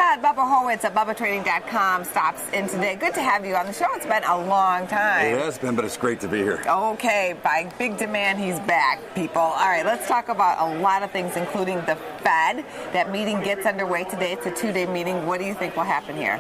Todd, Bubba Horwitz at BubbaTrading.com stops in today. Good to have you on the show. It's been a long time. It has been, but it's great to be here. Okay, by big demand, he's back, people. All right, let's talk about a lot of things, including the Fed. That meeting gets underway today. It's a two-day meeting. What do you think will happen here?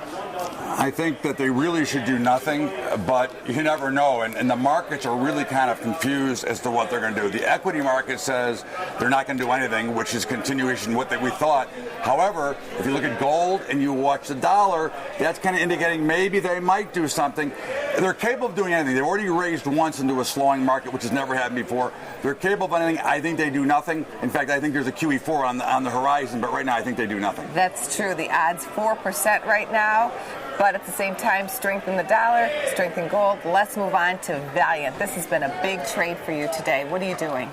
I think that they really should do nothing, but you never know. And the markets are really kind of confused as to what they're going to do. The equity market says they're not going to do anything, which is continuation of what we thought. However, if you look at gold and you watch the dollar, that's kind of indicating maybe they might do something. They're capable of doing anything. They've already raised once into a slowing market, which has never happened before. They're capable of anything. I think they do nothing. In fact, I think there's a QE4 on the horizon, but right now I think they do nothing. That's true. The odds 4% right now. But at the same time, strengthen the dollar, strengthen gold. Let's move on to Valient. This has been a big trade for you today. What are you doing?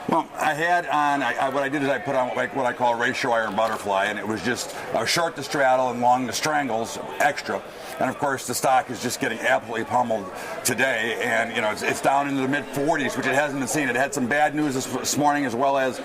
Well, I had on, what I did is I put on what I call a ratio iron butterfly, and it was just short to straddle and long to strangles, extra. And of course, the stock is just getting absolutely pummeled today, and you know it's down into the mid-40s, which it hasn't been seen. It had some bad news this morning, as well as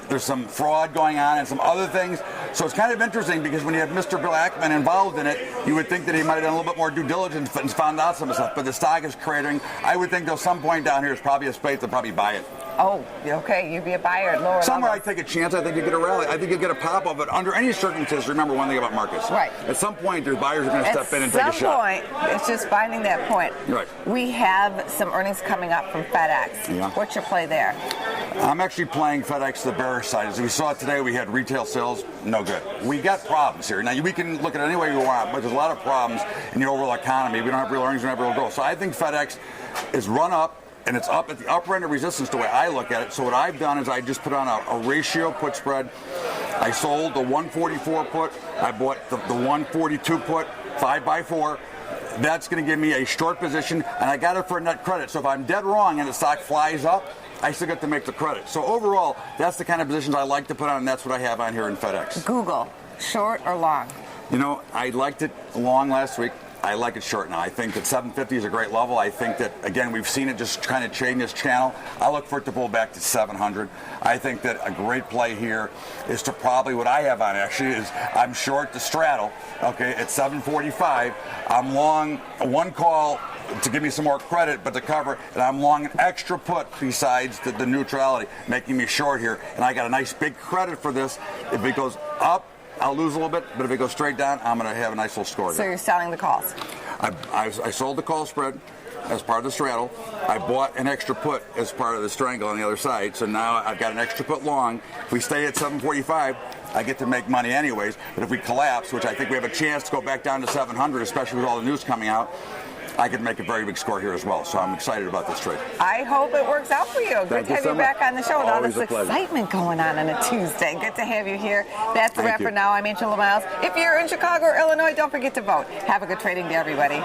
there's some fraud going on and some other things. So it's kind of interesting because when you have Mr. Blackman involved in it, you would think that he might have done a little bit more due diligence and found out some stuff. But the stock is cratering. I would think there's some point down here is probably a space to probably buy it. Oh, okay. You'd be a buyer at lower Somewhere levels. I take a chance. I think you get a rally. I think you get a pop of it. Under any circumstances, remember one thing about markets. Right. At some point, there's buyers are going to step in and take a shot. At some point, it's just finding that point. Right. We have some earnings coming up from FedEx. Yeah. What's your play there? I'm actually playing FedEx the bearish side. As we saw today, we had retail sales, no good. We got problems here. Now, we can look at it any way we want, but there's a lot of problems in the overall economy. We don't have real earnings, we don't have real growth. So I think FedEx is run up, and it's up at the upper end of resistance the way I look at it. So what I've done is I just put on a ratio put spread. I sold the 144 put. I bought the 142 put, 5x4. That's going to give me a short position, and I got it for a net credit. So if I'm dead wrong and the stock flies up, I still get to make the credit. So overall, that's the kind of positions I like to put on, and that's what I have on here in FedEx. Google, short or long? You know, I liked it long last week. I like it short now. I think that 750 is a great level. I think that, again, we've seen it just kind of change this channel. I look for it to pull back to 700. I think that a great play here is to probably, what I have on actually is I'm short to straddle, okay, at 745. I'm long one call to give me some more credit, but to cover, and I'm long an extra put besides the neutrality, making me short here. And I got a nice big credit for this. If it goes up, I'll lose a little bit, but if it goes straight down, I'm going to have a nice little score. So you're selling the calls? I sold the call spread as part of the straddle. I bought an extra put as part of the strangle on the other side. So now I've got an extra put long. If we stay at 745, I get to make money anyways. But if we collapse, which I think we have a chance to go back down to 700, especially with all the news coming out, I could make a very big score here as well. So I'm excited about this trade. I hope it works out for you. Good to have you back on the show with all this excitement going on a Tuesday. Good to have you here. That's a wrap for now. I'm Angela Miles. If you're in Chicago or Illinois, don't forget to vote. Have a good trading day, everybody.